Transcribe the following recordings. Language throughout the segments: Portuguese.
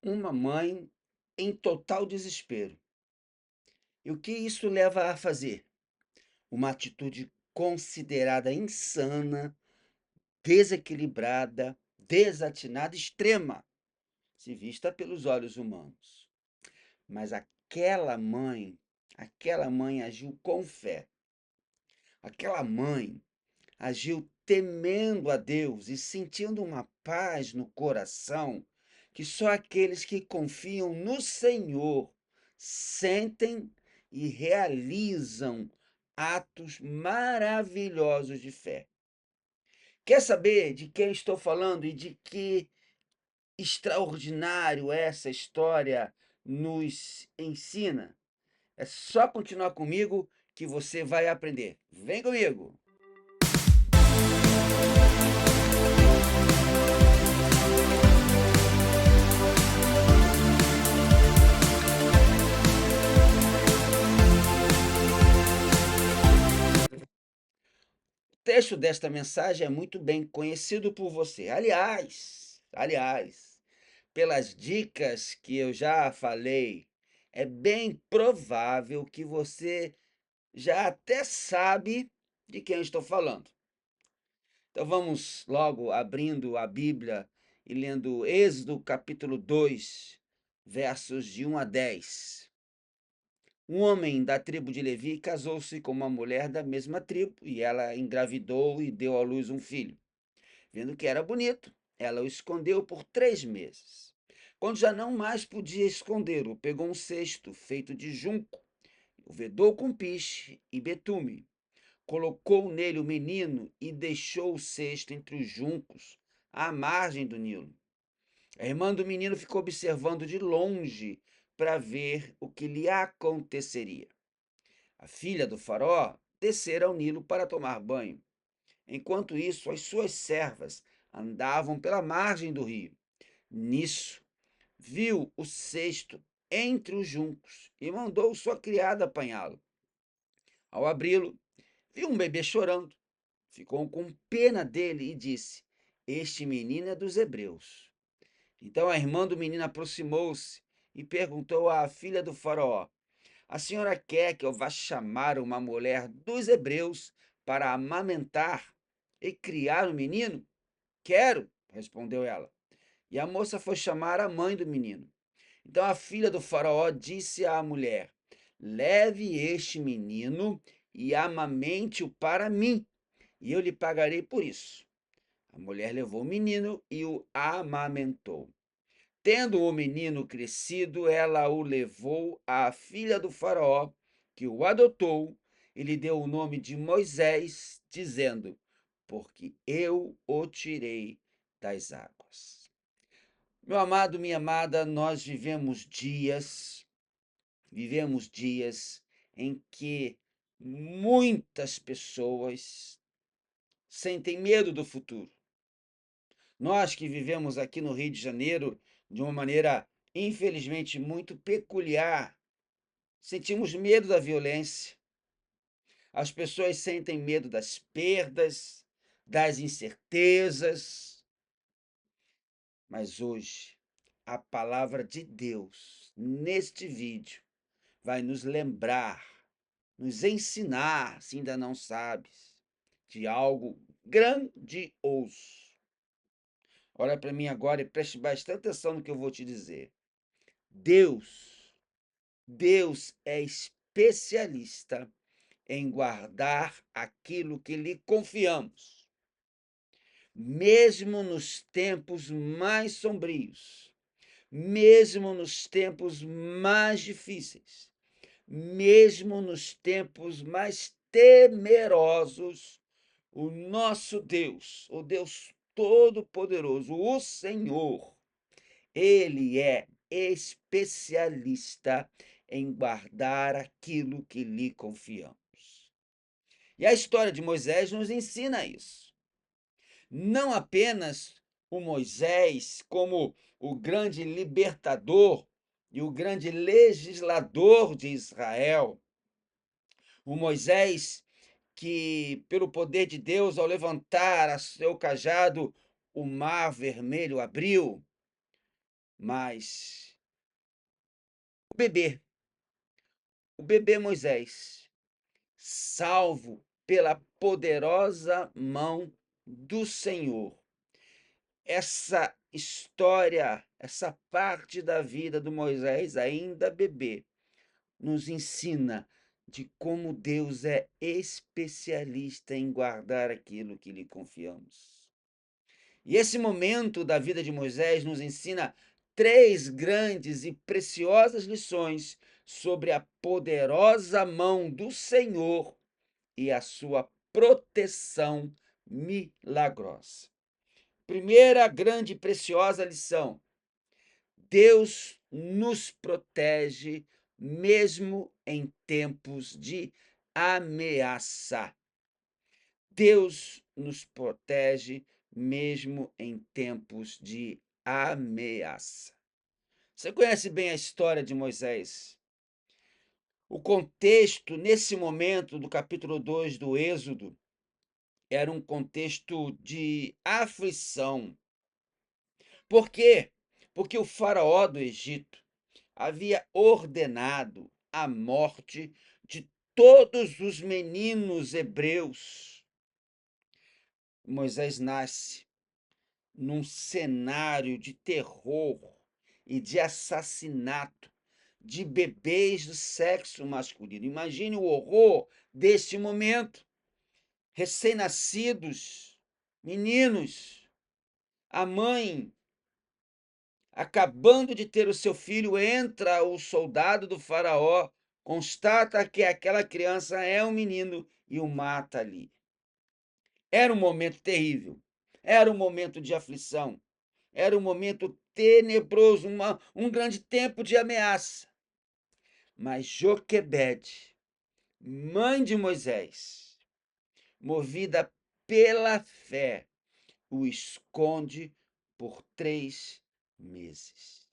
Uma mãe em total desespero. E o que isso leva a fazer? Uma atitude considerada insana, desequilibrada, desatinada, extrema, se vista pelos olhos humanos. Mas aquela mãe agiu com fé. Aquela mãe agiu temendo a Deus e sentindo uma paz no coração que só aqueles que confiam no Senhor sentem e realizam atos maravilhosos de fé. Quer saber de quem estou falando e de que extraordinário essa história nos ensina? É só continuar comigo que você vai aprender. Vem comigo! O texto desta mensagem é muito bem conhecido por você. Aliás, pelas dicas que eu já falei, é bem provável que você já até sabe de quem eu estou falando. Então vamos logo abrindo a Bíblia e lendo Êxodo capítulo 2, versos de 1 a 10. Um homem da tribo de Levi casou-se com uma mulher da mesma tribo e ela engravidou e deu à luz um filho. Vendo que era bonito, ela o escondeu por 3 meses. Quando já não mais podia escondê-lo, pegou um cesto feito de junco, o vedou com piche e betume, colocou nele o menino e deixou o cesto entre os juncos, à margem do Nilo. A irmã do menino ficou observando de longe para ver o que lhe aconteceria. A filha do faraó descera ao Nilo para tomar banho. Enquanto isso, as suas servas andavam pela margem do rio. Nisso, viu o cesto entre os juncos e mandou sua criada apanhá-lo. Ao abri-lo, viu um bebê chorando. Ficou com pena dele e disse: Este menino é dos hebreus. Então a irmã do menino aproximou-se e perguntou à filha do faraó: A senhora quer que eu vá chamar uma mulher dos hebreus para amamentar e criar o menino? Quero, respondeu ela. E a moça foi chamar a mãe do menino. Então a filha do faraó disse à mulher: Leve este menino e amamente-o para mim, e eu lhe pagarei por isso. A mulher levou o menino e o amamentou. Tendo o menino crescido, ela o levou à filha do faraó, que o adotou e lhe deu o nome de Moisés, dizendo: Porque eu o tirei das águas. Meu amado, minha amada, nós vivemos dias em que muitas pessoas sentem medo do futuro. Nós que vivemos aqui no Rio de Janeiro de uma maneira, infelizmente, muito peculiar, sentimos medo da violência. As pessoas sentem medo das perdas, das incertezas. Mas hoje, a palavra de Deus, neste vídeo, vai nos lembrar, nos ensinar, se ainda não sabes, de algo grandioso. Olha para mim agora e preste bastante atenção no que eu vou te dizer. Deus, Deus é especialista em guardar aquilo que lhe confiamos, mesmo nos tempos mais sombrios, mesmo nos tempos mais difíceis, mesmo nos tempos mais temerosos, o nosso Deus, o Deus Todo-Poderoso, o Senhor, ele é especialista em guardar aquilo que lhe confiamos. E a história de Moisés nos ensina isso. Não apenas o Moisés como o grande libertador e o grande legislador de Israel, o Moisés que, pelo poder de Deus, ao levantar a seu cajado, o mar vermelho abriu. Mas o bebê, o bebê Moisés, salvo pela poderosa mão do Senhor. Essa história, essa parte da vida do Moisés, ainda bebê, nos ensina de como Deus é especialista em guardar aquilo que lhe confiamos. E esse momento da vida de Moisés nos ensina três grandes e preciosas lições sobre a poderosa mão do Senhor e a sua proteção milagrosa. Primeira grande e preciosa lição: Deus nos protege mesmo em tempos de ameaça. Deus nos protege mesmo em tempos de ameaça. Você conhece bem a história de Moisés. O contexto, nesse momento do capítulo 2 do Êxodo, era um contexto de aflição. Por quê? Porque o faraó do Egito havia ordenado a morte de todos os meninos hebreus. Moisés nasce num cenário de terror e de assassinato de bebês do sexo masculino. Imagine o horror deste momento. Recém-nascidos, meninos, a mãe acabando de ter o seu filho, entra o soldado do faraó, constata que aquela criança é um menino e o mata ali. Era um momento terrível, era um momento de aflição, era um momento tenebroso, um grande tempo de ameaça. Mas Joquebede, mãe de Moisés, movida pela fé, o esconde por 3 meses.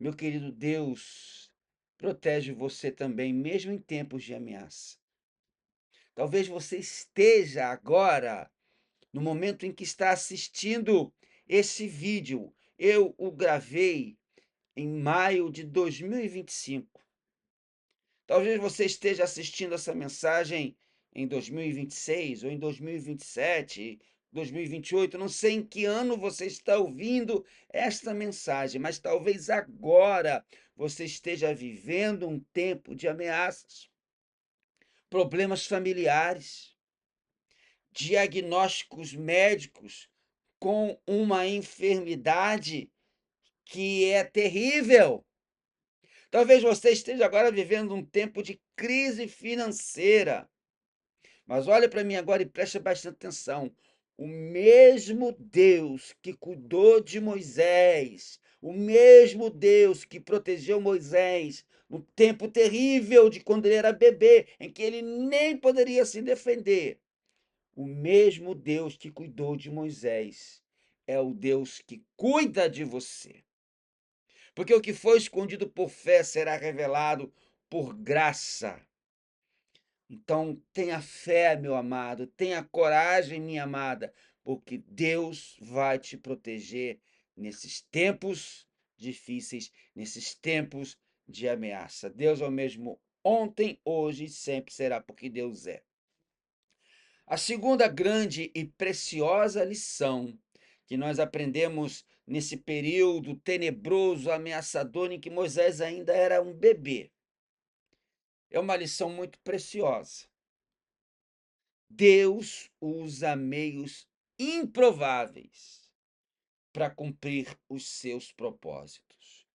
Meu querido Deus, protege você também, mesmo em tempos de ameaça. Talvez você esteja agora, no momento em que está assistindo esse vídeo. Eu o gravei em maio de 2025. Talvez você esteja assistindo essa mensagem em 2026 ou em 2027, 2028, não sei em que ano você está ouvindo esta mensagem, mas talvez agora você esteja vivendo um tempo de ameaças, problemas familiares, diagnósticos médicos com uma enfermidade que é terrível. Talvez você esteja agora vivendo um tempo de crise financeira. Mas olha para mim agora e preste bastante atenção. O mesmo Deus que cuidou de Moisés, o mesmo Deus que protegeu Moisés no tempo terrível de quando ele era bebê, em que ele nem poderia se defender, o mesmo Deus que cuidou de Moisés é o Deus que cuida de você. Porque o que foi escondido por fé será revelado por graça. Então, tenha fé, meu amado, tenha coragem, minha amada, porque Deus vai te proteger nesses tempos difíceis, nesses tempos de ameaça. Deus é o mesmo ontem, hoje e sempre será, porque Deus é. A segunda grande e preciosa lição que nós aprendemos nesse período tenebroso, ameaçador, em que Moisés ainda era um bebê, é uma lição muito preciosa. Deus usa meios improváveis para cumprir os seus propósitos.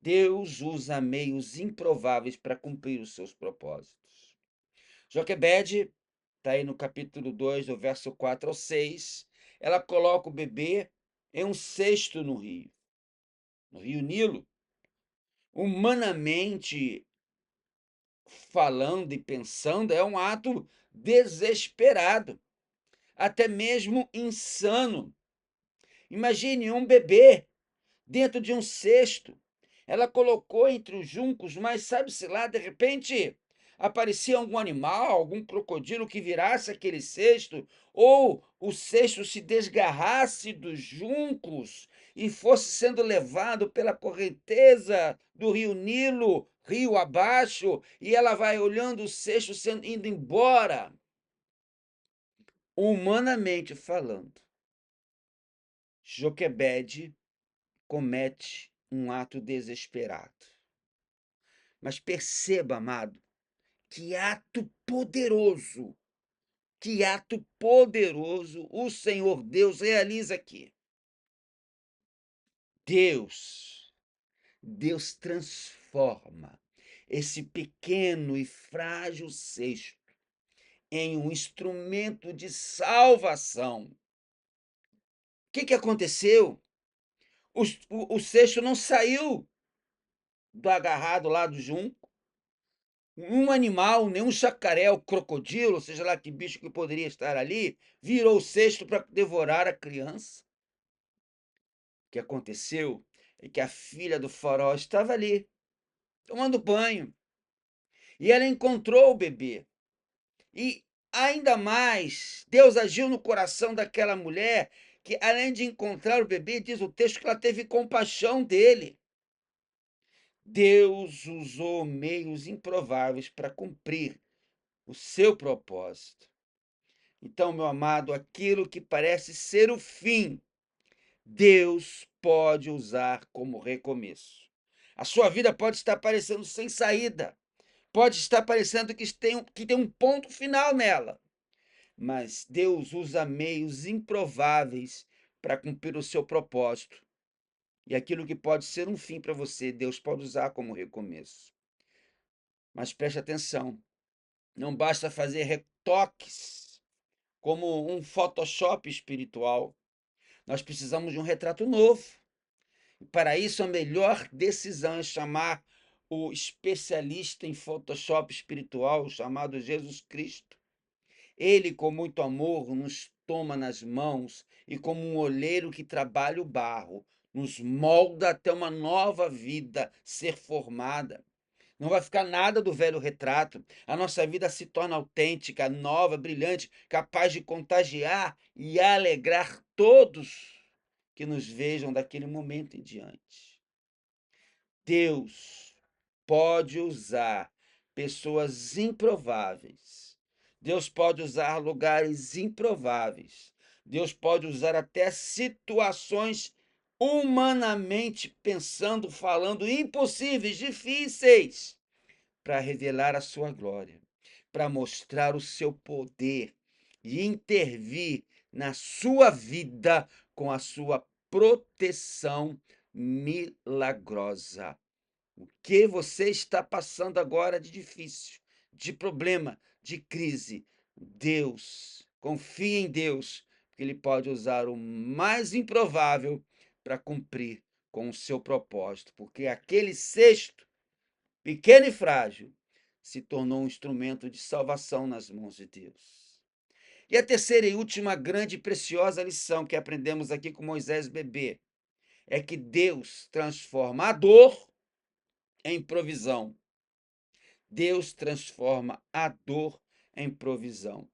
Deus usa meios improváveis para cumprir os seus propósitos. Joquebede, está aí no capítulo 2, do verso 4 ao 6, ela coloca o bebê em um cesto no rio Nilo. Humanamente falando e pensando, é um ato desesperado, até mesmo insano. Imagine um bebê dentro de um cesto. Ela colocou entre os juncos, mas sabe-se lá, de repente aparecia algum animal, algum crocodilo que virasse aquele cesto, ou o cesto se desgarrasse dos juncos e fosse sendo levado pela correnteza do rio Nilo, rio abaixo, e ela vai olhando o cesto sendo indo embora. Humanamente falando, Joquebede comete um ato desesperado. Mas perceba, amado, que ato poderoso o Senhor Deus realiza aqui. Deus, Deus transforma esse pequeno e frágil cesto em um instrumento de salvação. O que aconteceu? O cesto não saiu do agarrado lá do junco. Um animal, nenhum chacaré, o crocodilo, seja lá que bicho que poderia estar ali, virou o cesto para devorar a criança. O que aconteceu é que a filha do faraó estava ali, tomando banho, e ela encontrou o bebê. E ainda mais, Deus agiu no coração daquela mulher, que além de encontrar o bebê, diz o texto que ela teve compaixão dele. Deus usou meios improváveis para cumprir o seu propósito. Então, meu amado, aquilo que parece ser o fim, Deus pode usar como recomeço. A sua vida pode estar parecendo sem saída, pode estar parecendo que tem um ponto final nela, mas Deus usa meios improváveis para cumprir o seu propósito. E aquilo que pode ser um fim para você, Deus pode usar como recomeço. Mas preste atenção, não basta fazer retoques como um Photoshop espiritual. Nós precisamos de um retrato novo. E para isso, a melhor decisão é chamar o especialista em Photoshop espiritual, chamado Jesus Cristo. Ele, com muito amor, nos toma nas mãos e, como um olheiro que trabalha o barro, nos molda até uma nova vida ser formada. Não vai ficar nada do velho retrato. A nossa vida se torna autêntica, nova, brilhante, capaz de contagiar e alegrar todos que nos vejam daquele momento em diante. Deus pode usar pessoas improváveis. Deus pode usar lugares improváveis. Deus pode usar até situações humanamente pensando, falando impossíveis, difíceis, para revelar a sua glória, para mostrar o seu poder e intervir na sua vida com a sua proteção milagrosa. O que você está passando agora de difícil, de problema, de crise? Deus, confie em Deus, porque Ele pode usar o mais improvável para cumprir com o seu propósito, porque aquele cesto, pequeno e frágil, se tornou um instrumento de salvação nas mãos de Deus. E a terceira e última grande e preciosa lição que aprendemos aqui com Moisés bebê é que Deus transforma a dor em provisão. Deus transforma a dor em provisão.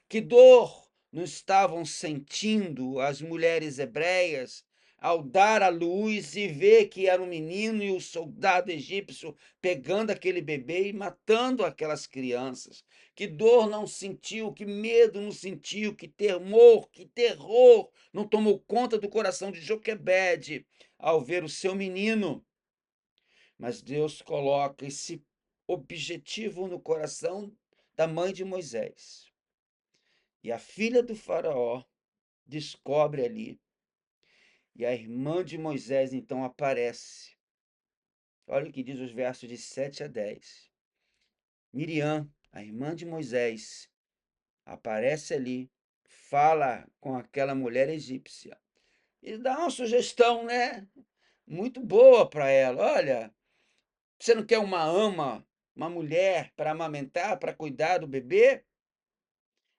Que dor não estavam sentindo as mulheres hebreias ao dar à luz e ver que era um menino e o soldado egípcio pegando aquele bebê e matando aquelas crianças? Que dor não sentiu, que medo não sentiu, que temor, que terror não tomou conta do coração de Joquebede ao ver o seu menino? Mas Deus coloca esse objetivo no coração da mãe de Moisés. E a filha do faraó descobre ali. E a irmã de Moisés então aparece. Olha o que diz os versos de 7 a 10. Miriam, a irmã de Moisés, aparece ali, fala com aquela mulher egípcia e dá uma sugestão, né? Muito boa para ela. Olha, você não quer uma ama, uma mulher para amamentar, para cuidar do bebê?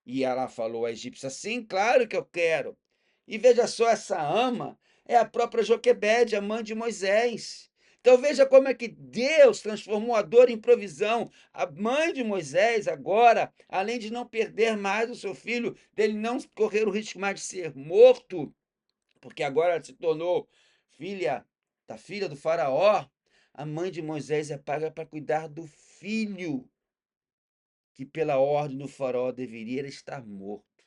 E ela falou à egípcia: sim, claro que eu quero. E veja só, essa ama é a própria Joquebede, a mãe de Moisés. Então veja como é que Deus transformou a dor em provisão. A mãe de Moisés agora, além de não perder mais o seu filho, dele não correr o risco mais de ser morto, porque agora ela se tornou filha da filha do faraó, a mãe de Moisés é paga para cuidar do filho que pela ordem do faraó deveria estar morto.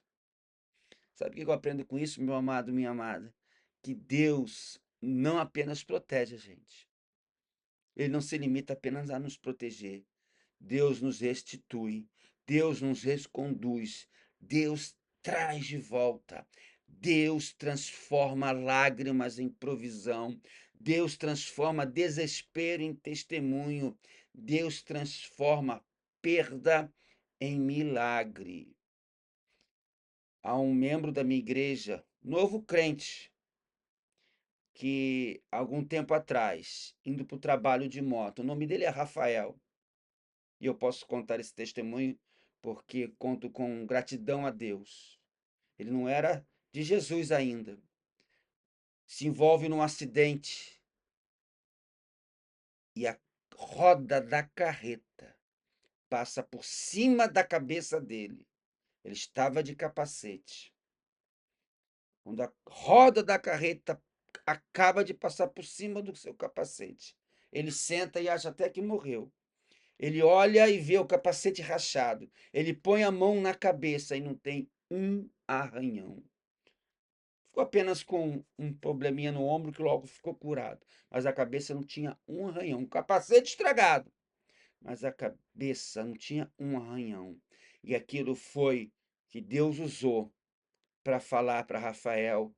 Sabe o que eu aprendo com isso, meu amado, minha amada? Que Deus não apenas protege a gente. Ele não se limita apenas a nos proteger. Deus nos restitui, Deus nos reconduz, Deus traz de volta, Deus transforma lágrimas em provisão, Deus transforma desespero em testemunho, Deus transforma perda em milagre. Há um membro da minha igreja, novo crente, que algum tempo atrás, indo para o trabalho de moto, o nome dele é Rafael. E eu posso contar esse testemunho porque conto com gratidão a Deus. Ele não era de Jesus ainda. Se envolve num acidente e a roda da carreta passa por cima da cabeça dele. Ele estava de capacete. Quando a roda da carreta acaba de passar por cima do seu capacete, ele senta e acha até que morreu. Ele olha e vê o capacete rachado. Ele põe a mão na cabeça e não tem um arranhão. Ficou apenas com um probleminha no ombro que logo ficou curado. Mas a cabeça não tinha um arranhão. O capacete estragado, mas a cabeça não tinha um arranhão. E aquilo foi que Deus usou para falar para Rafael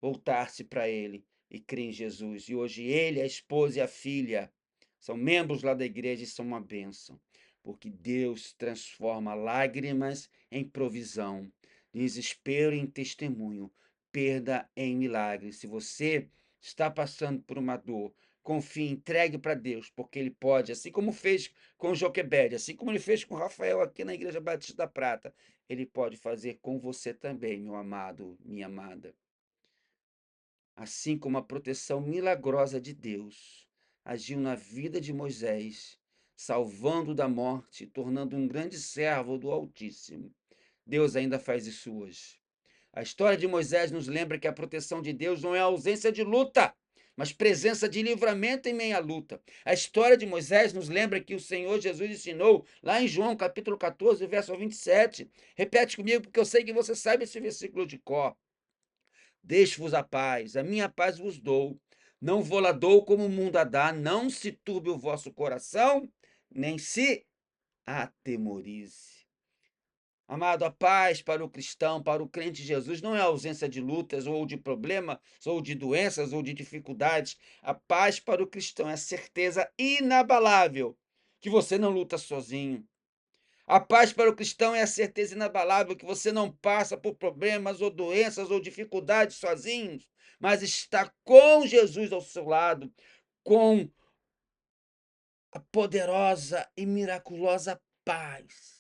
voltar-se para ele e crer em Jesus. E hoje ele, a esposa e a filha são membros lá da igreja e são uma bênção, porque Deus transforma lágrimas em provisão, desespero em testemunho, perda em milagre. Se você está passando por uma dor, confie, entregue para Deus, porque Ele pode, assim como fez com Joquebede, assim como Ele fez com Rafael aqui na Igreja Batista da Prata, Ele pode fazer com você também, meu amado, minha amada. Assim como a proteção milagrosa de Deus agiu na vida de Moisés, salvando da morte, tornando um grande servo do Altíssimo, Deus ainda faz isso hoje. A história de Moisés nos lembra que a proteção de Deus não é a ausência de luta, mas presença de livramento em meio à luta. A história de Moisés nos lembra que o Senhor Jesus ensinou lá em João capítulo 14, verso 27. Repete comigo, porque eu sei que você sabe esse versículo de cor. Deixo-vos a minha paz vos dou. Não vou lá dou como o mundo a dá, não se turbe o vosso coração, nem se atemorize. Amado, a paz para o cristão, para o crente de Jesus, não é a ausência de lutas, ou de problemas, ou de doenças, ou de dificuldades. A paz para o cristão é a certeza inabalável que você não luta sozinho. A paz para o cristão é a certeza inabalável que você não passa por problemas, ou doenças, ou dificuldades sozinhos, mas está com Jesus ao seu lado, com a poderosa e miraculosa paz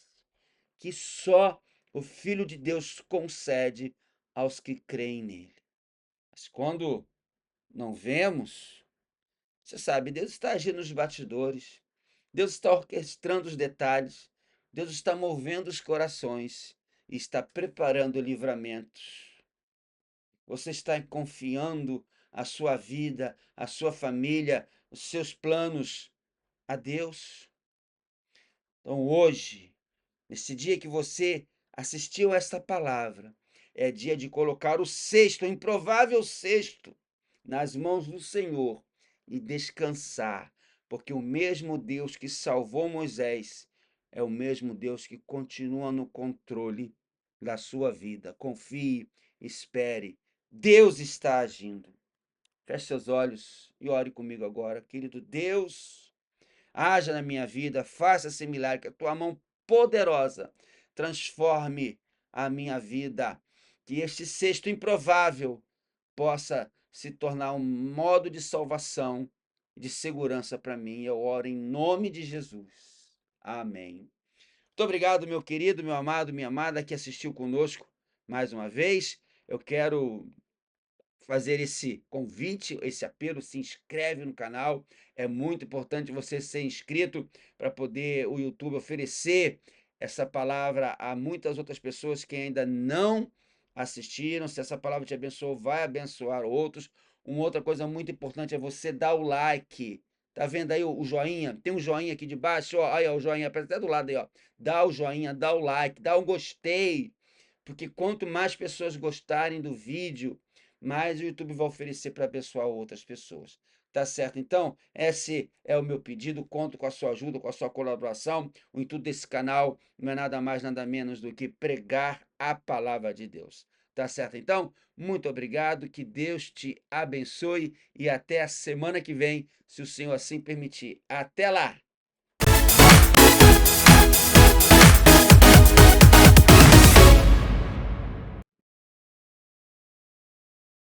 que só o Filho de Deus concede aos que creem nele. Mas quando não vemos, você sabe, Deus está agindo nos bastidores, Deus está orquestrando os detalhes, Deus está movendo os corações e está preparando livramentos. Você está confiando a sua vida, a sua família, os seus planos a Deus? Então hoje, nesse dia que você assistiu a esta palavra, é dia de colocar o cesto, o improvável cesto, nas mãos do Senhor e descansar, porque o mesmo Deus que salvou Moisés é o mesmo Deus que continua no controle da sua vida. Confie, espere. Deus está agindo. Feche seus olhos e ore comigo agora, querido Deus. Haja na minha vida, faça esse milagre, que a tua mão poderosa transforme a minha vida. Que este cesto improvável possa se tornar um modo de salvação e de segurança para mim. Eu oro em nome de Jesus. Amém. Muito obrigado, meu querido, meu amado, minha amada, que assistiu conosco mais uma vez. Eu quero fazer esse convite, esse apelo, se inscreve no canal. É muito importante você ser inscrito para poder o YouTube oferecer essa palavra a muitas outras pessoas que ainda não assistiram. Se essa palavra te abençoou, vai abençoar outros. Uma outra coisa muito importante é você dar o like. Tá vendo aí o joinha? Tem um joinha aqui de baixo, ó. Aí, ó, o joinha, aparece até do lado aí, ó. Dá o joinha, dá o like, dá o gostei. Porque quanto mais pessoas gostarem do vídeo, mais o YouTube vai oferecer para abençoar outras pessoas. Tá certo? Então, esse é o meu pedido. Conto com a sua ajuda, com a sua colaboração. O intuito desse canal não é nada mais, nada menos do que pregar a palavra de Deus. Tá certo? Então, muito obrigado. Que Deus te abençoe e até a semana que vem, se o Senhor assim permitir. Até lá!